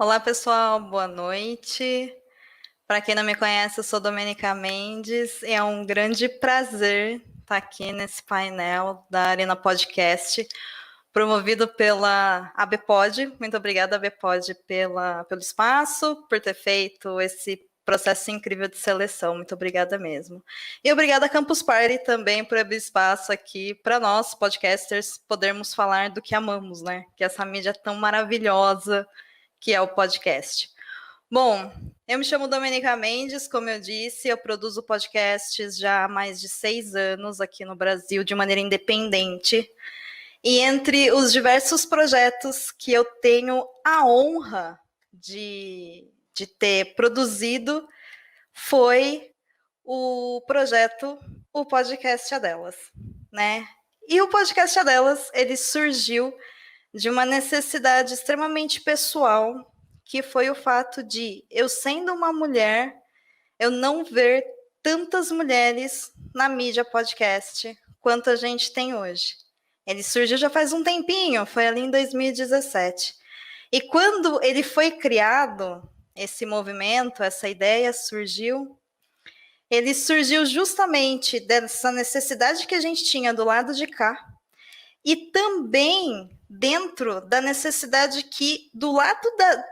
Olá, pessoal, boa noite. Para quem não me conhece, eu sou Domenica Mendes e é um grande prazer estar aqui nesse painel da Arena Podcast, promovido pela ABPOD. Muito obrigada, ABPOD, pelo espaço, por ter feito esse processo incrível de seleção. Muito obrigada mesmo. E obrigada, Campus Party, também por abrir espaço aqui para nós, podcasters, podermos falar do que amamos, né? Que essa mídia tão maravilhosa que é o podcast. Bom, eu me chamo Domenica Mendes, como eu disse, eu produzo podcasts já há mais de 6 anos aqui no Brasil, de maneira independente. E entre os diversos projetos que eu tenho a honra de ter produzido, foi o projeto O Podcast é Delas, né? E o Podcast é Delas, ele surgiu de uma necessidade extremamente pessoal, que foi o fato de eu sendo uma mulher, eu não ver tantas mulheres na mídia podcast quanto a gente tem hoje. Ele surgiu já faz um tempinho, foi ali em 2017. E quando ele foi criado, esse movimento, essa ideia surgiu, ele surgiu justamente dessa necessidade que a gente tinha do lado de cá, e também dentro da necessidade que,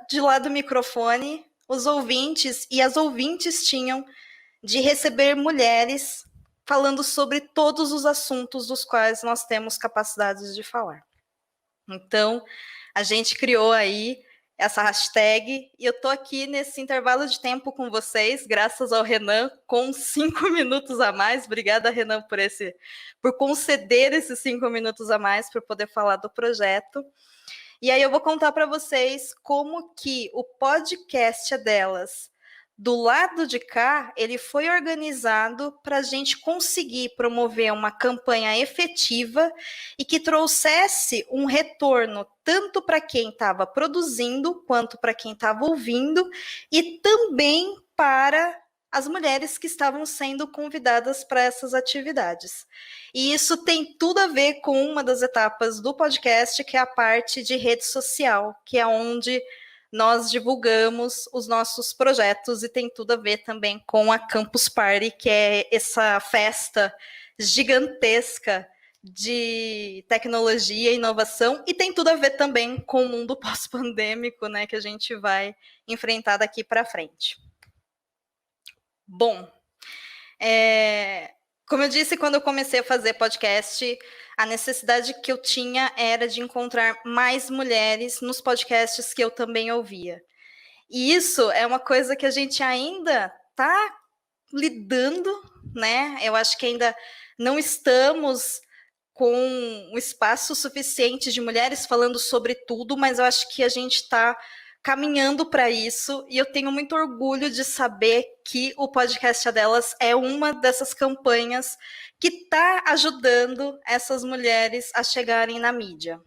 de lá do microfone, os ouvintes e as ouvintes tinham de receber mulheres falando sobre todos os assuntos dos quais nós temos capacidades de falar. Então, a gente criou aí essa hashtag e eu tô aqui nesse intervalo de tempo com vocês, graças ao Renan, com 5 minutos a mais. Obrigada, Renan, por conceder esses 5 minutos a mais para poder falar do projeto. E aí eu vou contar para vocês como que o podcast é delas. Do lado de cá, ele foi organizado para a gente conseguir promover uma campanha efetiva e que trouxesse um retorno tanto para quem estava produzindo, quanto para quem estava ouvindo, e também para as mulheres que estavam sendo convidadas para essas atividades. E isso tem tudo a ver com uma das etapas do podcast, que é a parte de rede social, que é onde nós divulgamos os nossos projetos e tem tudo a ver também com a Campus Party, que é essa festa gigantesca de tecnologia e inovação, e tem tudo a ver também com o mundo pós-pandêmico, né, que a gente vai enfrentar daqui para frente. Bom, como eu disse, quando eu comecei a fazer podcast, a necessidade que eu tinha era de encontrar mais mulheres nos podcasts que eu também ouvia. E isso é uma coisa que a gente ainda está lidando, né? Eu acho que ainda não estamos com um espaço suficiente de mulheres falando sobre tudo, mas eu acho que a gente está caminhando para isso, e eu tenho muito orgulho de saber que o podcast delas é uma dessas campanhas que está ajudando essas mulheres a chegarem na mídia.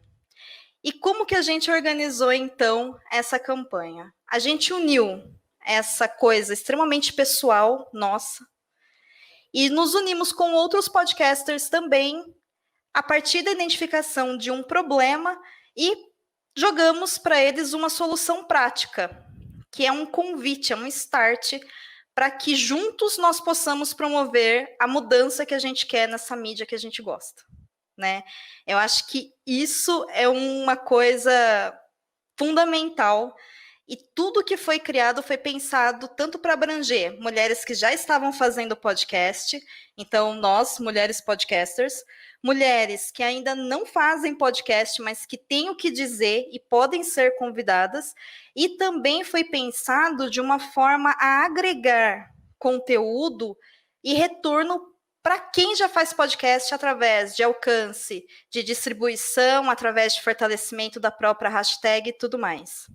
E como que a gente organizou, então, essa campanha? A gente uniu essa coisa extremamente pessoal nossa e nos unimos com outros podcasters também a partir da identificação de um problema e jogamos para eles uma solução prática, que é um convite, é um start para que juntos nós possamos promover a mudança que a gente quer nessa mídia que a gente gosta, né? Eu acho que isso é uma coisa fundamental, e tudo que foi criado foi pensado tanto para abranger mulheres que já estavam fazendo podcast, então nós, mulheres podcasters, mulheres que ainda não fazem podcast, mas que têm o que dizer e podem ser convidadas, e também foi pensado de uma forma a agregar conteúdo e retorno para quem já faz podcast através de alcance, de distribuição, através de fortalecimento da própria hashtag e tudo mais.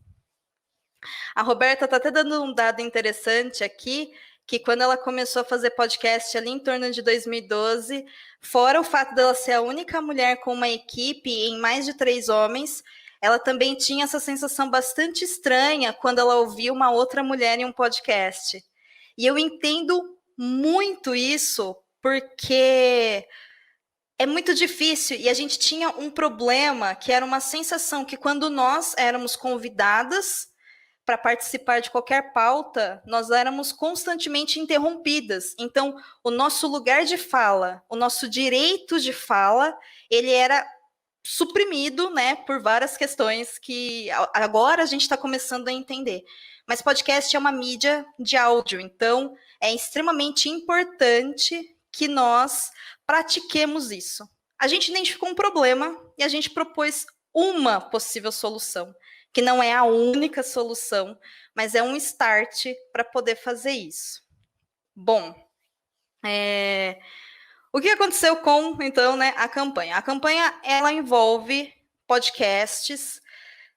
A Roberta está até dando um dado interessante aqui, que quando ela começou a fazer podcast ali em torno de 2012, fora o fato dela ser a única mulher com uma equipe em mais de 3 homens, ela também tinha essa sensação bastante estranha quando ela ouvia uma outra mulher em um podcast. E eu entendo muito isso, porque é muito difícil, e a gente tinha um problema que era uma sensação que quando nós éramos convidadas para participar de qualquer pauta, nós éramos constantemente interrompidas. Então, o nosso lugar de fala, o nosso direito de fala, ele era suprimido, né, por várias questões que agora a gente está começando a entender. Mas podcast é uma mídia de áudio, então é extremamente importante que nós pratiquemos isso. A gente identificou um problema e a gente propôs uma possível solução, que não é a única solução, mas é um start para poder fazer isso. Bom, o que aconteceu com, então, né, a campanha? A campanha, ela envolve podcasts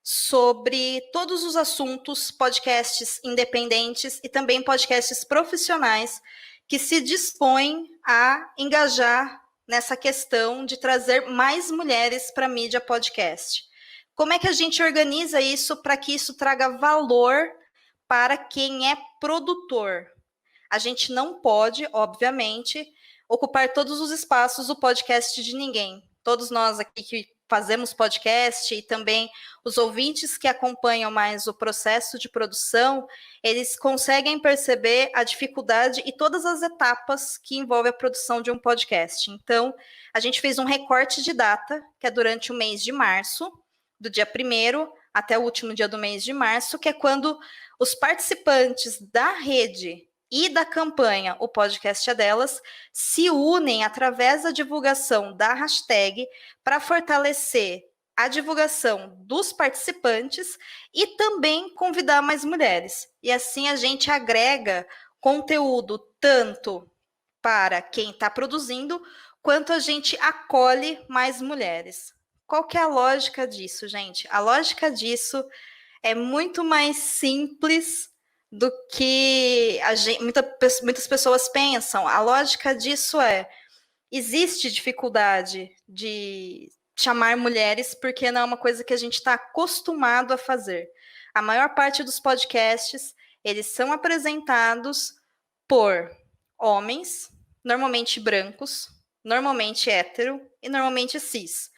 sobre todos os assuntos, podcasts independentes e também podcasts profissionais que se dispõem a engajar nessa questão de trazer mais mulheres para a mídia podcast. Como é que a gente organiza isso para que isso traga valor para quem é produtor? A gente não pode, obviamente, ocupar todos os espaços do podcast de ninguém. Todos nós aqui que fazemos podcast e também os ouvintes que acompanham mais o processo de produção, eles conseguem perceber a dificuldade e todas as etapas que envolvem a produção de um podcast. Então, a gente fez um recorte de data, que é durante o mês de março, do dia 1º até o último dia do mês de março, que é quando os participantes da rede e da campanha O Podcast é Delas se unem através da divulgação da hashtag para fortalecer a divulgação dos participantes e também convidar mais mulheres. E assim a gente agrega conteúdo tanto para quem está produzindo, quanto a gente acolhe mais mulheres. Qual que é a lógica disso, gente? A lógica disso é muito mais simples do que muitas pessoas pensam. A lógica disso existe dificuldade de chamar mulheres porque não é uma coisa que a gente está acostumado a fazer. A maior parte dos podcasts, eles são apresentados por homens, normalmente brancos, normalmente hétero e normalmente cis.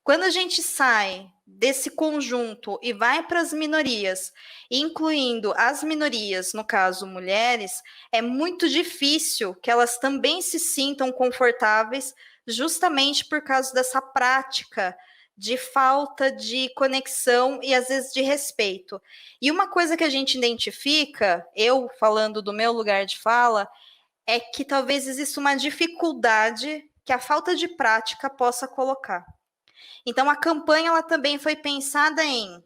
Quando a gente sai desse conjunto e vai para as minorias, incluindo as minorias, no caso mulheres, é muito difícil que elas também se sintam confortáveis, justamente por causa dessa prática de falta de conexão e às vezes de respeito. E uma coisa que a gente identifica, eu falando do meu lugar de fala, é que talvez exista uma dificuldade que a falta de prática possa colocar. Então, a campanha ela também foi pensada em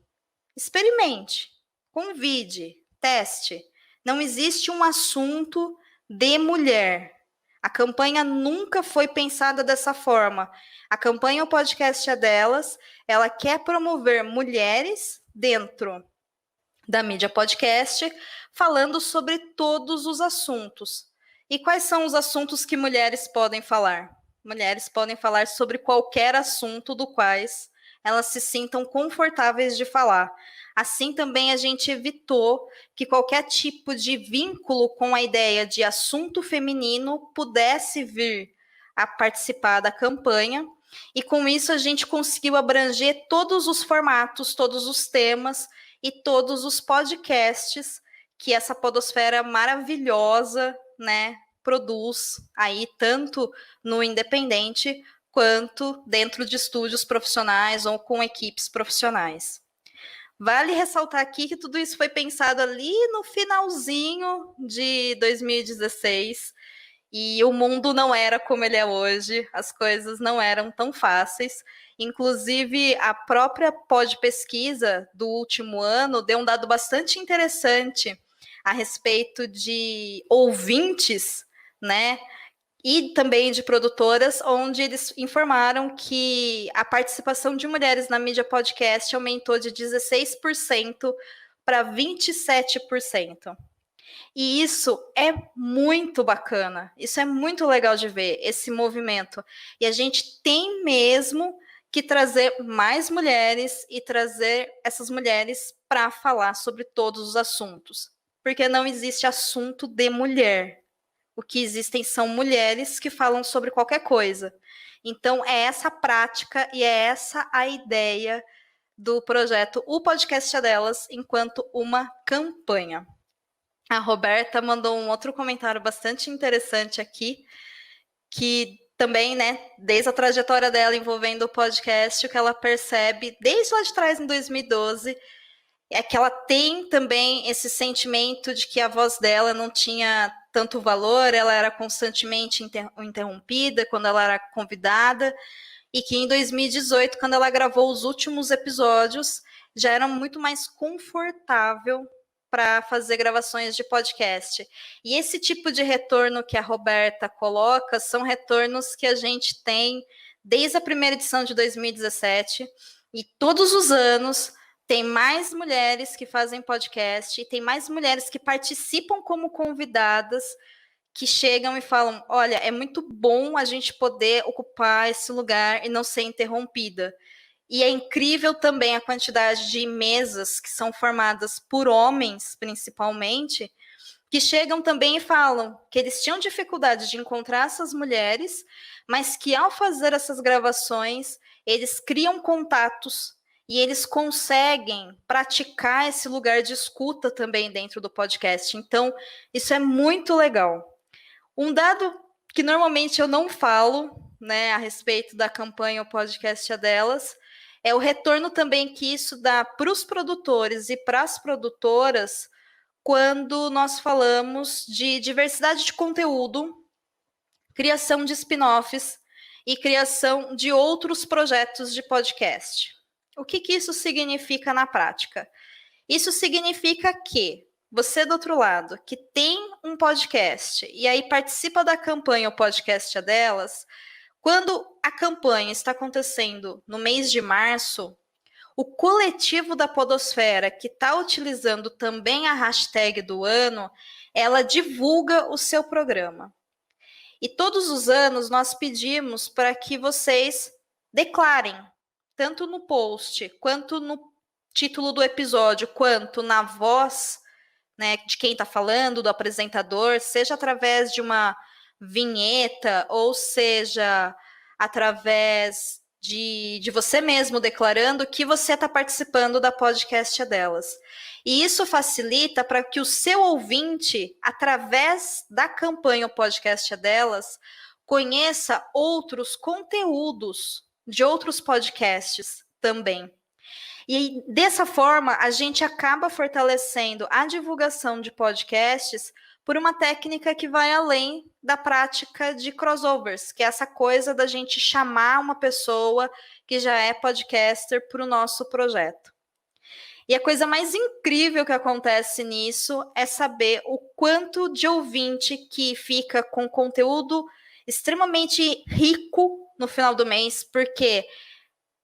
experimente, convide, teste. Não existe um assunto de mulher. A campanha nunca foi pensada dessa forma. A campanha O Podcast é Delas, ela quer promover mulheres dentro da mídia podcast, falando sobre todos os assuntos. E quais são os assuntos que mulheres podem falar? Mulheres podem falar sobre qualquer assunto do quais elas se sintam confortáveis de falar. Assim também a gente evitou que qualquer tipo de vínculo com a ideia de assunto feminino pudesse vir a participar da campanha. E com isso a gente conseguiu abranger todos os formatos, todos os temas e todos os podcasts que essa podosfera maravilhosa, né, produz aí tanto no independente quanto dentro de estúdios profissionais ou com equipes profissionais. Vale ressaltar aqui que tudo isso foi pensado ali no finalzinho de 2016 e o mundo não era como ele é hoje, as coisas não eram tão fáceis. Inclusive, a própria Podpesquisa do último ano deu um dado bastante interessante a respeito de ouvintes, né? E também de produtoras, onde eles informaram que a participação de mulheres na mídia podcast aumentou de 16% para 27%. E isso é muito bacana, isso é muito legal de ver, esse movimento. E a gente tem mesmo que trazer mais mulheres e trazer essas mulheres para falar sobre todos os assuntos. Porque não existe assunto de mulher. O que existem são mulheres que falam sobre qualquer coisa. Então, é essa prática e é essa a ideia do projeto O Podcast é Delas enquanto uma campanha. A Roberta mandou um outro comentário bastante interessante aqui, que também, né, desde a trajetória dela envolvendo o podcast, o que ela percebe desde lá de trás, em 2012, é que ela tem também esse sentimento de que a voz dela não tinha tanto valor, ela era constantemente interrompida quando ela era convidada, e que em 2018, quando ela gravou os últimos episódios, já era muito mais confortável para fazer gravações de podcast. E esse tipo de retorno que a Roberta coloca são retornos que a gente tem desde a primeira edição de 2017, e todos os anos tem mais mulheres que fazem podcast, e tem mais mulheres que participam como convidadas, que chegam e falam, olha, é muito bom a gente poder ocupar esse lugar e não ser interrompida. E é incrível também a quantidade de mesas que são formadas por homens, principalmente, que chegam também e falam que eles tinham dificuldade de encontrar essas mulheres, mas que ao fazer essas gravações, eles criam contatos e eles conseguem praticar esse lugar de escuta também dentro do podcast. Então, isso é muito legal. Um dado que normalmente eu não falo, né, a respeito da campanha O Podcast é Delas, é o retorno também que isso dá para os produtores e para as produtoras quando nós falamos de diversidade de conteúdo, criação de spin-offs e criação de outros projetos de podcast. O que isso significa na prática? Isso significa que você do outro lado, que tem um podcast e aí participa da campanha O Podcast é Delas, quando a campanha está acontecendo no mês de março, o coletivo da podosfera, que está utilizando também a hashtag do ano, ela divulga o seu programa. E todos os anos nós pedimos para que vocês declarem, tanto no post, quanto no título do episódio, quanto na voz, né, de quem está falando, do apresentador, seja através de uma vinheta, ou seja através de você mesmo declarando que você está participando da podcast delas. E isso facilita para que o seu ouvinte, através da campanha O Podcast é Delas, conheça outros conteúdos de outros podcasts também. E dessa forma, a gente acaba fortalecendo a divulgação de podcasts por uma técnica que vai além da prática de crossovers, que é essa coisa da gente chamar uma pessoa que já é podcaster para o nosso projeto. E a coisa mais incrível que acontece nisso é saber o quanto de ouvinte que fica com conteúdo extremamente rico no final do mês, porque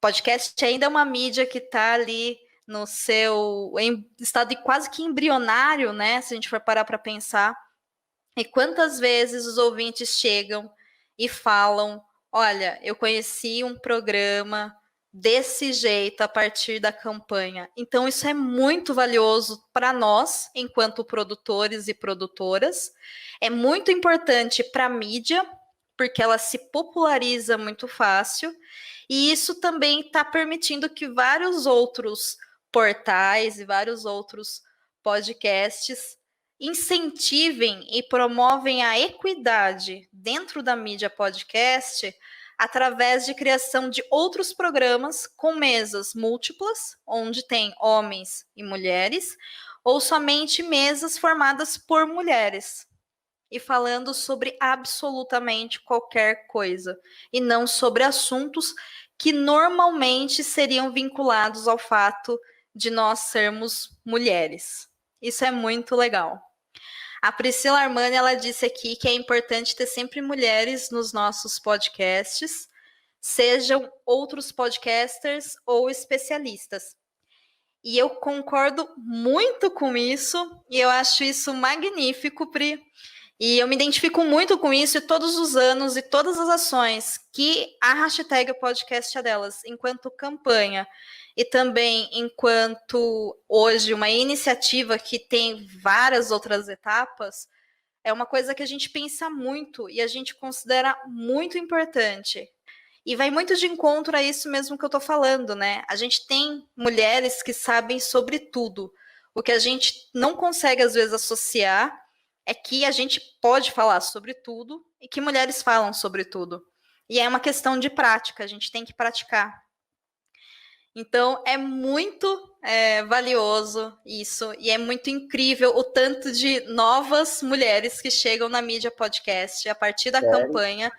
podcast ainda é uma mídia que está ali no seu estado quase que embrionário, né? Se a gente for parar para pensar. E quantas vezes os ouvintes chegam e falam: olha, eu conheci um programa desse jeito a partir da campanha. Então, isso é muito valioso para nós, enquanto produtores e produtoras. É muito importante para a mídia, porque ela se populariza muito fácil. E isso também está permitindo que vários outros portais e vários outros podcasts incentivem e promovem a equidade dentro da mídia podcast através de criação de outros programas com mesas múltiplas, onde tem homens e mulheres, ou somente mesas formadas por mulheres e falando sobre absolutamente qualquer coisa, e não sobre assuntos que normalmente seriam vinculados ao fato de nós sermos mulheres. Isso é muito legal. A Priscila Armani, ela disse aqui que é importante ter sempre mulheres nos nossos podcasts, sejam outros podcasters ou especialistas. E eu concordo muito com isso, e eu acho isso magnífico, Pri. E eu me identifico muito com isso, e todos os anos e todas as ações que a hashtag podcast é delas, enquanto campanha e também enquanto hoje uma iniciativa que tem várias outras etapas, é uma coisa que a gente pensa muito e a gente considera muito importante. E vai muito de encontro a isso mesmo que eu tô falando, né? A gente tem mulheres que sabem sobre tudo. O que a gente não consegue, às vezes, associar é que a gente pode falar sobre tudo e que mulheres falam sobre tudo. E é uma questão de prática, a gente tem que praticar. Então, é muito valioso isso, e é muito incrível o tanto de novas mulheres que chegam na mídia podcast a partir da campanha,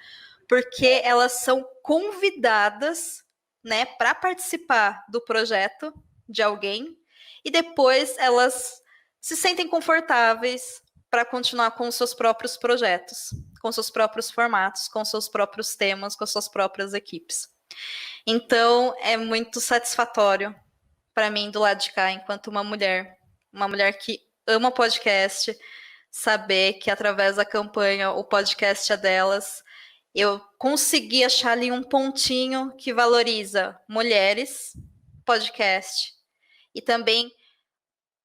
porque elas são convidadas, né, para participar do projeto de alguém, e depois elas se sentem confortáveis para continuar com os seus próprios projetos, com seus próprios formatos, com seus próprios temas, com suas próprias equipes. Então, é muito satisfatório para mim do lado de cá, enquanto uma mulher que ama podcast, saber que através da campanha o podcast é delas. Eu consegui achar ali um pontinho que valoriza mulheres, podcast, e também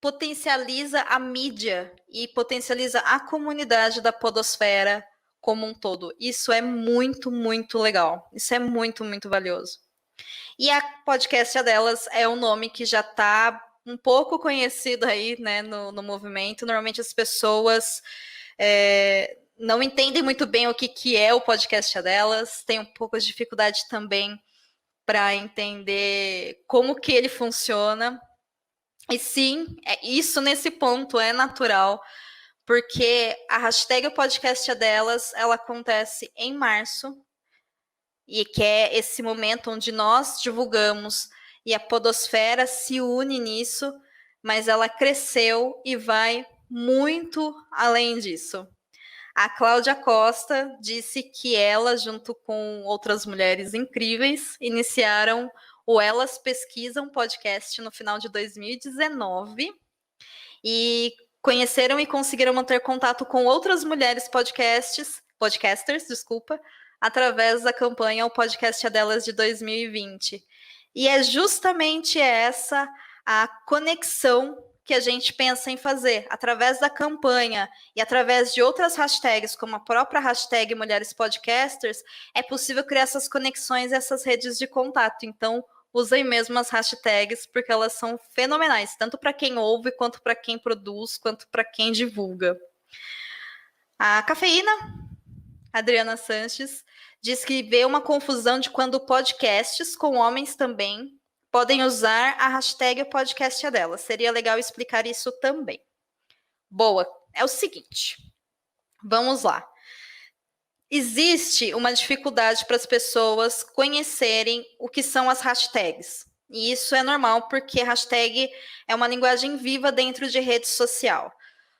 potencializa a mídia e potencializa a comunidade da podosfera como um todo. Isso é muito, muito legal. Isso é muito, muito valioso. E a podcast delas é um nome que já está um pouco conhecido aí, né, no movimento. Normalmente as pessoas não entendem muito bem o que é o podcast delas, tem um pouco de dificuldade também para entender como que ele funciona. E sim, isso nesse ponto é natural, porque a hashtag podcast delas, ela acontece em março, e que é esse momento onde nós divulgamos e a podosfera se une nisso, mas ela cresceu e vai muito além disso. A Cláudia Costa disse que ela, junto com outras mulheres incríveis, iniciaram o Elas Pesquisam podcast no final de 2019 e conheceram e conseguiram manter contato com outras mulheres podcasters, através da campanha O Podcast é Delas de 2020. E é justamente essa a conexão que a gente pensa em fazer. Através da campanha e através de outras hashtags, como a própria hashtag Mulheres Podcasters, é possível criar essas conexões e essas redes de contato. Então, usem mesmo as hashtags, porque elas são fenomenais, tanto para quem ouve, quanto para quem produz, quanto para quem divulga. A Cafeína, Adriana Sanches, diz que vê uma confusão de quando podcasts com homens também podem usar a hashtag o podcast é dela. Seria legal explicar isso também. Boa, é o seguinte, vamos lá. Existe uma dificuldade para as pessoas conhecerem o que são as hashtags. E isso é normal, porque hashtag é uma linguagem viva dentro de rede social.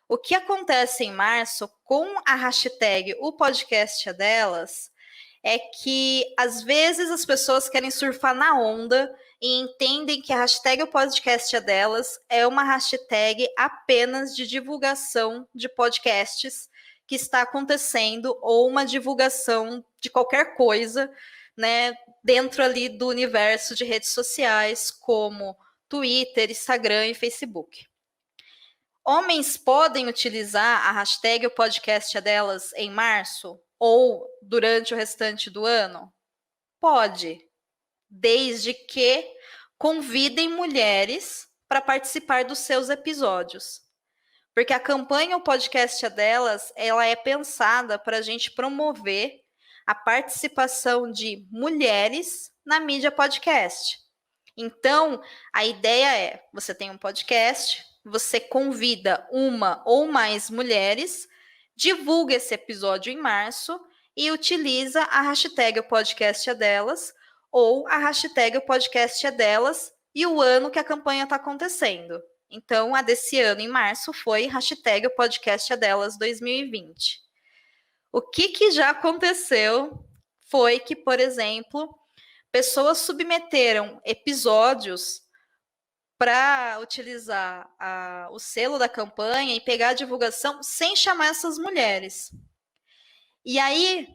O que acontece em março com a hashtag o podcast é delas é que, às vezes, as pessoas querem surfar na onda e entendem que a hashtag o podcast é delas é uma hashtag apenas de divulgação de podcasts que está acontecendo, ou uma divulgação de qualquer coisa, né, dentro ali do universo de redes sociais, como Twitter, Instagram e Facebook. Homens podem utilizar a hashtag o podcast é delas em março ou durante o restante do ano? Pode, desde que convidem mulheres para participar dos seus episódios. Porque a campanha O Podcast é Delas, ela é pensada para a gente promover a participação de mulheres na mídia podcast. Então, a ideia é, você tem um podcast, você convida uma ou mais mulheres, divulga esse episódio em março e utiliza a hashtag O Podcast é Delas ou a hashtag O Podcast é Delas e o ano que a campanha está acontecendo. Então, a desse ano, em março, foi hashtag O Podcast é Delas 2020. O que já aconteceu foi que, por exemplo, pessoas submeteram episódios para utilizar o selo da campanha e pegar a divulgação sem chamar essas mulheres. E aí,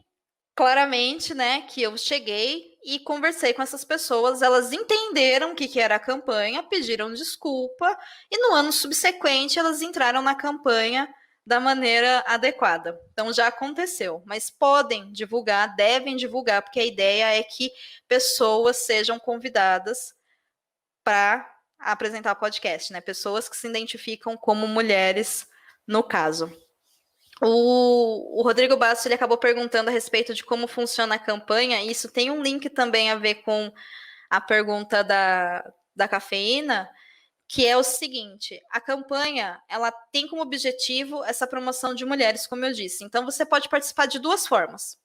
claramente, né, que eu cheguei e conversei com essas pessoas, elas entenderam o que era a campanha, pediram desculpa, e no ano subsequente elas entraram na campanha da maneira adequada. Então já aconteceu, mas podem divulgar, devem divulgar, porque a ideia é que pessoas sejam convidadas para apresentar podcast, né? Pessoas que se identificam como mulheres, no caso. O Rodrigo Bastos, ele acabou perguntando a respeito de como funciona a campanha, e isso tem um link também a ver com a pergunta da cafeína, que é o seguinte: a campanha, ela tem como objetivo essa promoção de mulheres, como eu disse. Então, você pode participar de duas formas.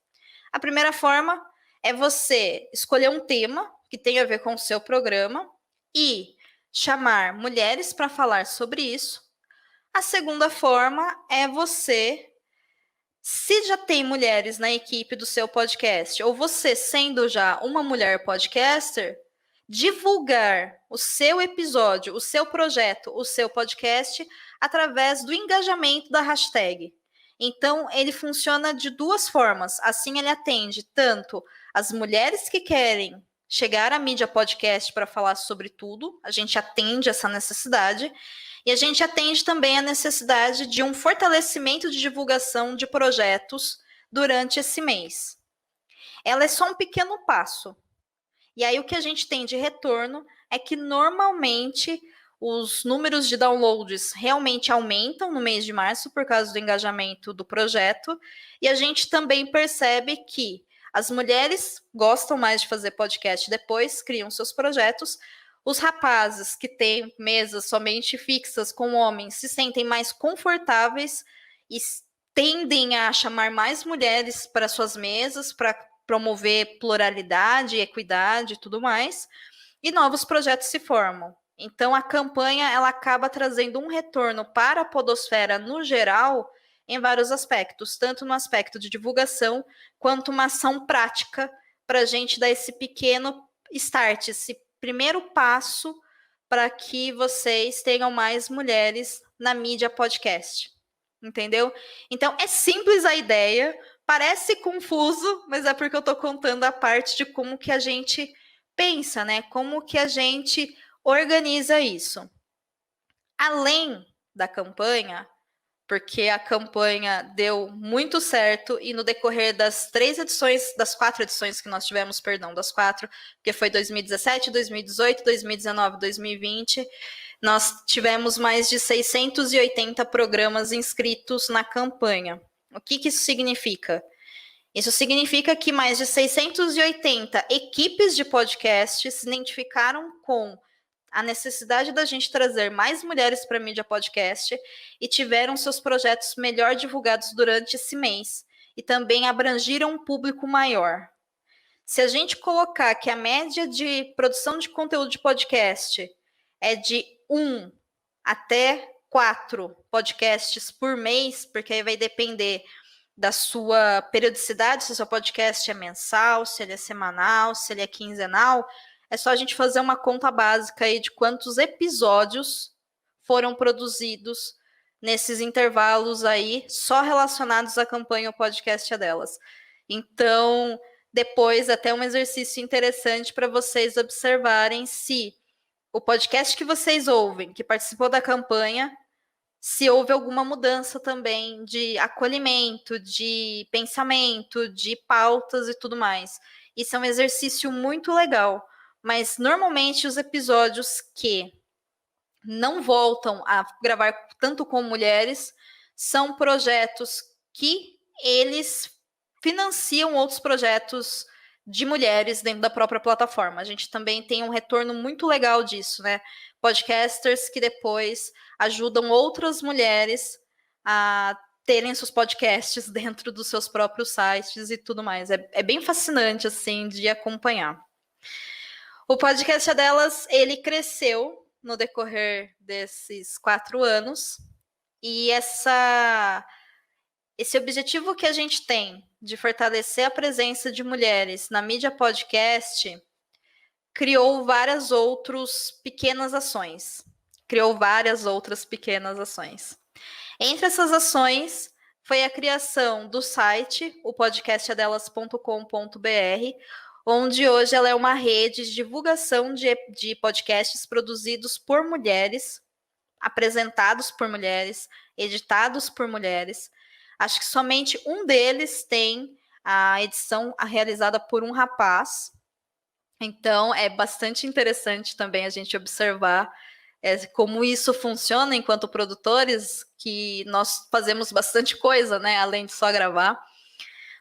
A primeira forma é você escolher um tema que tenha a ver com o seu programa e chamar mulheres para falar sobre isso. A segunda forma é você, se já tem mulheres na equipe do seu podcast, ou você sendo já uma mulher podcaster, divulgar o seu episódio, o seu projeto, o seu podcast através do engajamento da hashtag. Então, ele funciona de duas formas. Assim, ele atende tanto as mulheres que querem chegar à mídia podcast para falar sobre tudo, a gente atende essa necessidade, e a gente atende também a necessidade de um fortalecimento de divulgação de projetos durante esse mês. Ela é só um pequeno passo. E aí o que a gente tem de retorno é que normalmente os números de downloads realmente aumentam no mês de março por causa do engajamento do projeto, e a gente também percebe que as mulheres gostam mais de fazer podcast depois, criam seus projetos. Os rapazes que têm mesas somente fixas com homens se sentem mais confortáveis e tendem a chamar mais mulheres para suas mesas, para promover pluralidade, equidade e tudo mais, e novos projetos se formam. Então, a campanha ela acaba trazendo um retorno para a podosfera no geral em vários aspectos, tanto no aspecto de divulgação, quanto uma ação prática para a gente dar esse pequeno start, esse primeiro passo para que vocês tenham mais mulheres na mídia podcast. Entendeu? Então, é simples a ideia, parece confuso, mas é porque eu estou contando a parte de como que a gente pensa, né? Como que a gente organiza isso. Além da campanha, porque a campanha deu muito certo e no decorrer das 4 edições que nós tivemos, das 4, porque foi 2017, 2018, 2019, 2020, nós tivemos mais de 680 programas inscritos na campanha. O que isso significa? Isso significa que mais de 680 equipes de podcast se identificaram com a necessidade da gente trazer mais mulheres para a mídia podcast e tiveram seus projetos melhor divulgados durante esse mês e também abrangiram um público maior. Se a gente colocar que a média de produção de conteúdo de podcast é de 1 até 4 podcasts por mês, porque aí vai depender da sua periodicidade, se o seu podcast é mensal, se ele é semanal, se ele é quinzenal, é só a gente fazer uma conta básica aí de quantos episódios foram produzidos nesses intervalos aí, só relacionados à campanha O Podcast é Delas. Então, depois, até um exercício interessante para vocês observarem se o podcast que vocês ouvem, que participou da campanha, se houve alguma mudança também de acolhimento, de pensamento, de pautas e tudo mais. Isso é um exercício muito legal, mas normalmente os episódios que não voltam a gravar tanto com mulheres são projetos que eles financiam outros projetos de mulheres dentro da própria plataforma. A gente também tem um retorno muito legal disso, né? Podcasters que depois ajudam outras mulheres a terem seus podcasts dentro dos seus próprios sites e tudo mais. É bem fascinante, assim, de acompanhar. O podcast delas, ele cresceu no decorrer desses 4 anos e esse objetivo que a gente tem de fortalecer a presença de mulheres na mídia podcast criou várias outras pequenas ações. Entre essas ações foi a criação do site, o podcastadelas.com.br, onde hoje ela é uma rede de divulgação de podcasts produzidos por mulheres apresentados por mulheres, editados por mulheres. Acho que somente um deles tem a edição realizada por um rapaz. Então, é bastante interessante também a gente observar como isso funciona enquanto produtores, que nós fazemos bastante coisa, né, além de só gravar.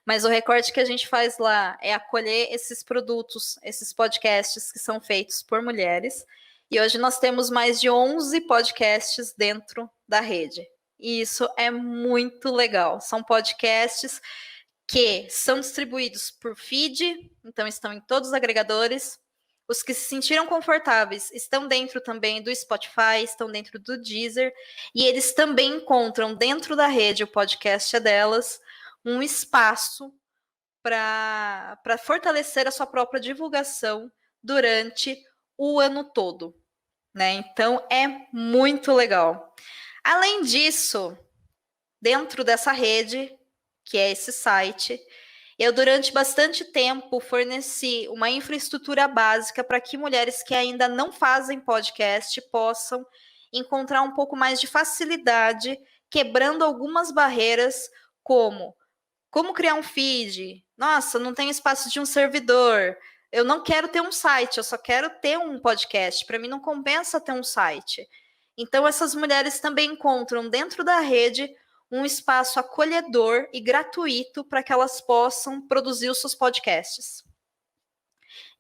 Mas o recorte que a gente faz lá é acolher esses produtos, esses podcasts que são feitos por mulheres. E hoje nós temos mais de 11 podcasts dentro da rede. E isso é muito legal. São podcasts que são distribuídos por feed, então estão em todos os agregadores. Os que se sentiram confortáveis estão dentro também do Spotify, estão dentro do Deezer, e eles também encontram dentro da rede, o podcast é delas, um espaço para fortalecer a sua própria divulgação durante o ano todo, né? Então é muito legal. Além disso, dentro dessa rede, que é esse site, eu durante bastante tempo forneci uma infraestrutura básica para que mulheres que ainda não fazem podcast possam encontrar um pouco mais de facilidade, quebrando algumas barreiras, como criar um feed. Nossa, não tem espaço de um servidor. Eu não quero ter um site, eu só quero ter um podcast. Para mim não compensa ter um site. Então essas mulheres também encontram dentro da rede um espaço acolhedor e gratuito para que elas possam produzir os seus podcasts.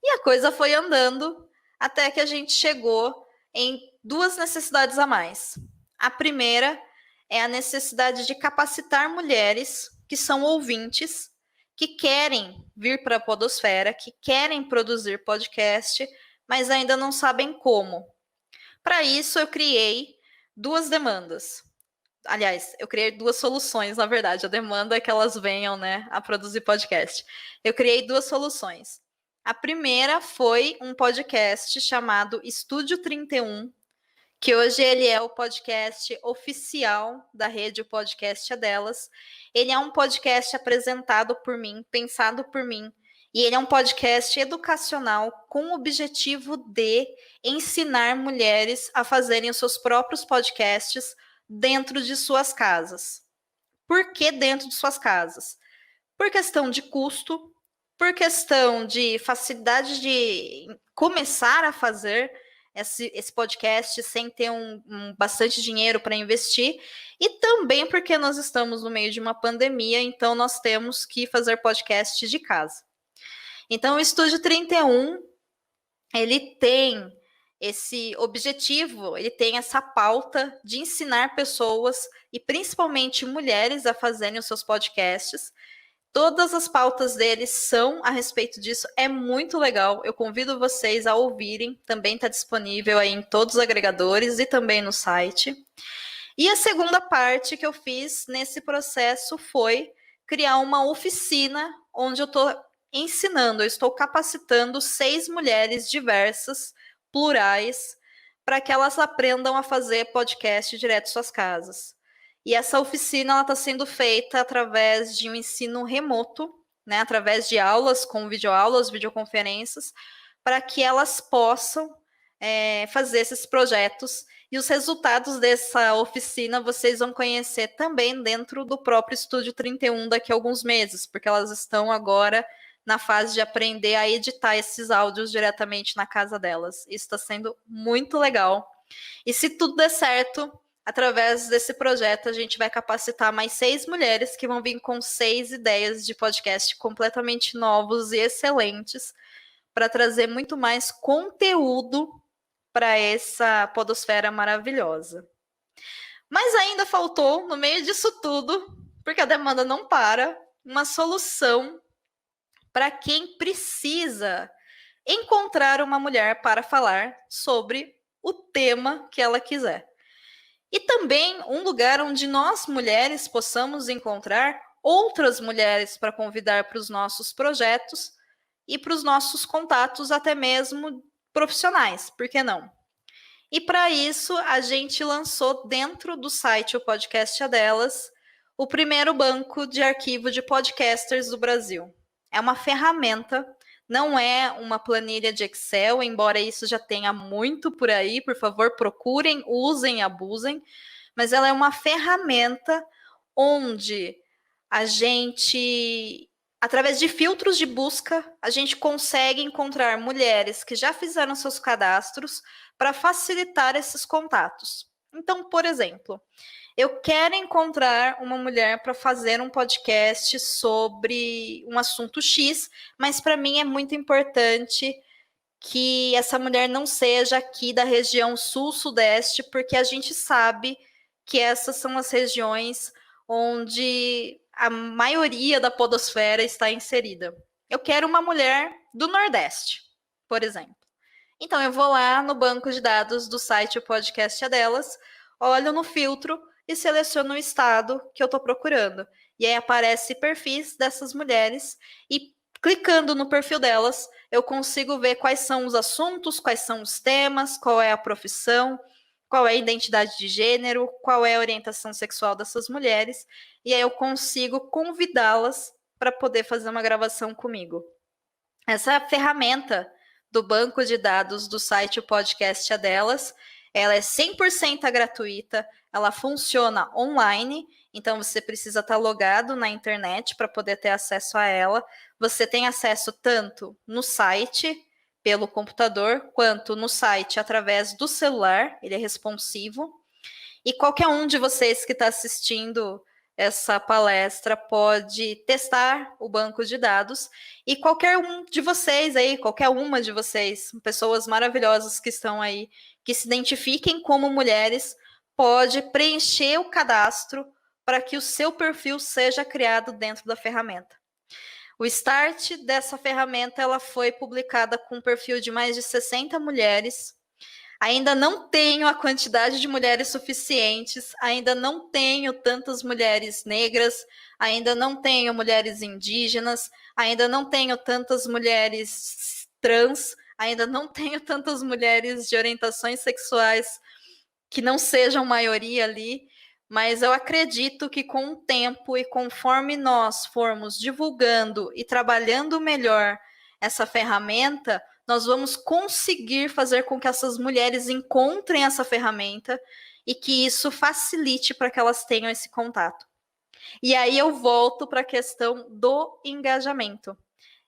E a coisa foi andando até que a gente chegou em duas necessidades a mais. A primeira é a necessidade de capacitar mulheres que são ouvintes, que querem vir para a podosfera, que querem produzir podcast, mas ainda não sabem como. Para isso, eu criei duas demandas. Aliás, eu criei duas soluções, na verdade. A demanda é que elas venham, né, a produzir podcast. Eu criei duas soluções. A primeira foi um podcast chamado Estúdio 31, que hoje ele é o podcast oficial da rede, o podcast é delas. Ele é um podcast apresentado por mim, pensado por mim, e ele é um podcast educacional com o objetivo de ensinar mulheres a fazerem os seus próprios podcasts dentro de suas casas. Por que dentro de suas casas? Por questão de custo, por questão de facilidade de começar a fazer esse podcast sem ter bastante dinheiro para investir, e também porque nós estamos no meio de uma pandemia, então nós temos que fazer podcast de casa. Então o Estúdio 31, ele tem esse objetivo, ele tem essa pauta de ensinar pessoas, e principalmente mulheres, a fazerem os seus podcasts. Todas as pautas deles são a respeito disso, é muito legal. Eu convido vocês a ouvirem, também está disponível aí em todos os agregadores e também no site. E a segunda parte que eu fiz nesse processo foi criar uma oficina onde eu estou ensinando, eu estou capacitando 6 mulheres diversas, plurais, para que elas aprendam a fazer podcast direto em suas casas. E essa oficina está sendo feita através de um ensino remoto, né, através de aulas com videoaulas, videoconferências, para que elas possam fazer esses projetos. E os resultados dessa oficina vocês vão conhecer também dentro do próprio Estúdio 31 daqui a alguns meses, porque elas estão agora na fase de aprender a editar esses áudios diretamente na casa delas. Isso está sendo muito legal. E se tudo der certo, através desse projeto, a gente vai capacitar mais 6 mulheres que vão vir com 6 ideias de podcast completamente novos e excelentes para trazer muito mais conteúdo para essa podosfera maravilhosa. Mas ainda faltou, no meio disso tudo, porque a demanda não para, uma solução para quem precisa encontrar uma mulher para falar sobre o tema que ela quiser. E também um lugar onde nós, mulheres, possamos encontrar outras mulheres para convidar para os nossos projetos e para os nossos contatos, até mesmo profissionais, por que não? E para isso, a gente lançou dentro do site O Podcast é Delas, o primeiro banco de arquivo de podcasters do Brasil. É uma ferramenta Não é uma planilha de Excel, embora isso já tenha muito por aí, por favor, procurem, usem, abusem, mas ela é uma ferramenta onde a gente, através de filtros de busca, a gente consegue encontrar mulheres que já fizeram seus cadastros para facilitar esses contatos. Então, por exemplo, eu quero encontrar uma mulher para fazer um podcast sobre um assunto X, mas para mim é muito importante que essa mulher não seja aqui da região sul-sudeste, porque a gente sabe que essas são as regiões onde a maioria da podosfera está inserida. Eu quero uma mulher do Nordeste, por exemplo. Então eu vou lá no banco de dados do site O Podcast é Delas, olho no filtro e seleciono o estado que eu estou procurando. E aí aparece perfis dessas mulheres e clicando no perfil delas, eu consigo ver quais são os assuntos, quais são os temas, qual é a profissão, qual é a identidade de gênero, qual é a orientação sexual dessas mulheres, e aí eu consigo convidá-las para poder fazer uma gravação comigo. Essa ferramenta do banco de dados do site O Podcast é Delas, ela é 100% gratuita, ela funciona online, então você precisa estar logado na internet para poder ter acesso a ela. Você tem acesso tanto no site, pelo computador, quanto no site através do celular, ele é responsivo. E qualquer um de vocês que está assistindo essa palestra pode testar o banco de dados e qualquer um de vocês aí, qualquer uma de vocês, pessoas maravilhosas que estão aí, que se identifiquem como mulheres, pode preencher o cadastro para que o seu perfil seja criado dentro da ferramenta. O start dessa ferramenta ela foi publicada com um perfil de mais de 60 mulheres. Ainda não tenho a quantidade de mulheres suficientes, ainda não tenho tantas mulheres negras, ainda não tenho mulheres indígenas, ainda não tenho tantas mulheres trans, ainda não tenho tantas mulheres de orientações sexuais que não sejam maioria ali, mas eu acredito que com o tempo e conforme nós formos divulgando e trabalhando melhor essa ferramenta, nós vamos conseguir fazer com que essas mulheres encontrem essa ferramenta e que isso facilite para que elas tenham esse contato. E aí eu volto para a questão do engajamento.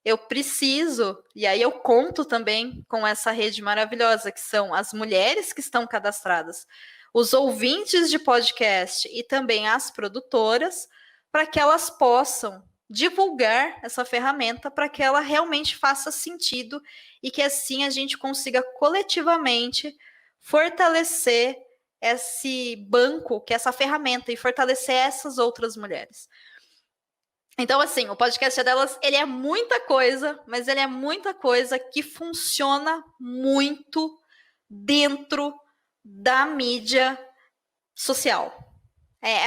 Eu preciso, e aí eu conto também com essa rede maravilhosa, que são as mulheres que estão cadastradas, os ouvintes de podcast e também as produtoras, para que elas possam divulgar essa ferramenta para que ela realmente faça sentido e que assim a gente consiga coletivamente fortalecer esse banco, que é essa ferramenta, e fortalecer essas outras mulheres. Então, assim, o podcast delas, ele é muita coisa, mas ele é muita coisa que funciona muito dentro da mídia social.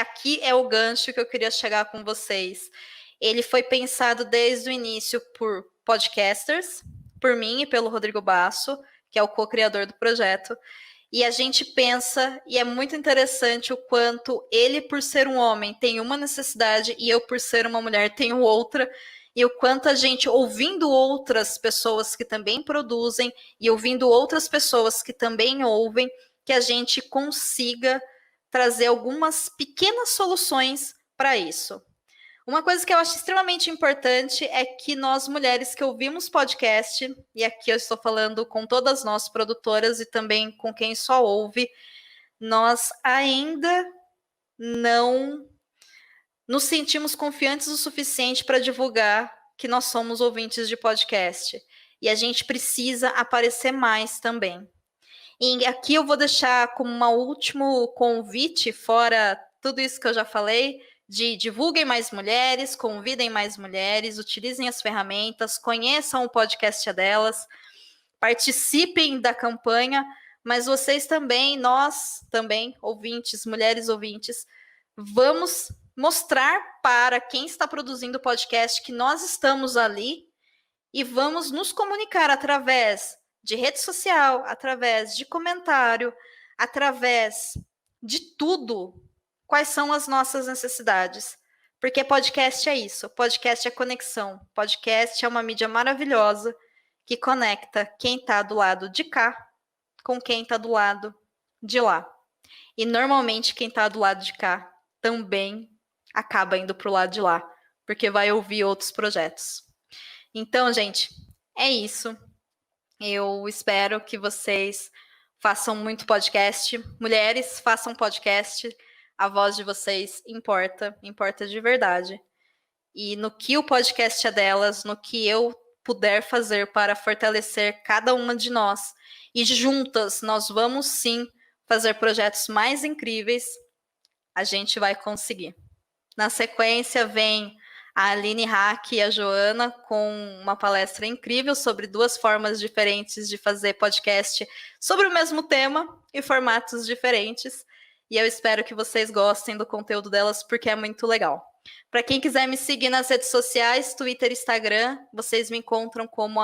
Aqui é o gancho que eu queria chegar com vocês. Ele foi pensado desde o início por podcasters, por mim e pelo Rodrigo Basso, que é o co-criador do projeto. E a gente pensa, e é muito interessante o quanto ele, por ser um homem, tem uma necessidade e eu, por ser uma mulher, tenho outra. E o quanto a gente, ouvindo outras pessoas que também produzem e ouvindo outras pessoas que também ouvem, que a gente consiga trazer algumas pequenas soluções para isso. Uma coisa que eu acho extremamente importante é que nós, mulheres que ouvimos podcast, e aqui eu estou falando com todas nós produtoras e também com quem só ouve, nós ainda não nos sentimos confiantes o suficiente para divulgar que nós somos ouvintes de podcast. E a gente precisa aparecer mais também. E aqui eu vou deixar como um último convite, fora tudo isso que eu já falei, de divulguem mais mulheres, convidem mais mulheres, utilizem as ferramentas, conheçam o podcast delas, participem da campanha, mas vocês também, nós também, ouvintes, mulheres ouvintes, vamos mostrar para quem está produzindo o podcast que nós estamos ali e vamos nos comunicar através de rede social, através de comentário, através de tudo, quais são as nossas necessidades. Porque podcast é isso, podcast é conexão, podcast é uma mídia maravilhosa que conecta quem está do lado de cá com quem está do lado de lá. E normalmente quem está do lado de cá também acaba indo para o lado de lá, porque vai ouvir outros projetos. Então, gente, é isso. Eu espero que vocês façam muito podcast. Mulheres, façam podcast. A voz de vocês importa de verdade. E no que o podcast é delas, no que eu puder fazer para fortalecer cada uma de nós. E juntas nós vamos sim fazer projetos mais incríveis. A gente vai conseguir. Na sequência vem a Aline Hack e a Joana com uma palestra incrível sobre 2 formas diferentes de fazer podcast sobre o mesmo tema e formatos diferentes. E eu espero que vocês gostem do conteúdo delas, porque é muito legal. Para quem quiser me seguir nas redes sociais, Twitter e Instagram, vocês me encontram como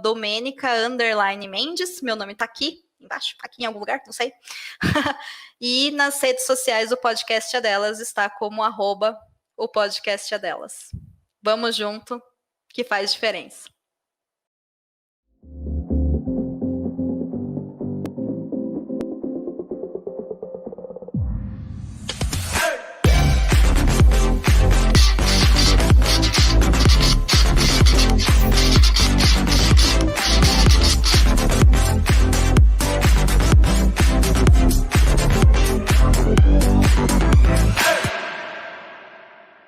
@Domenica_Mendes. Meu nome está aqui embaixo, aqui em algum lugar, não sei. E nas redes sociais, o podcast é delas está como @o podcast é delas. Vamos junto, que faz diferença.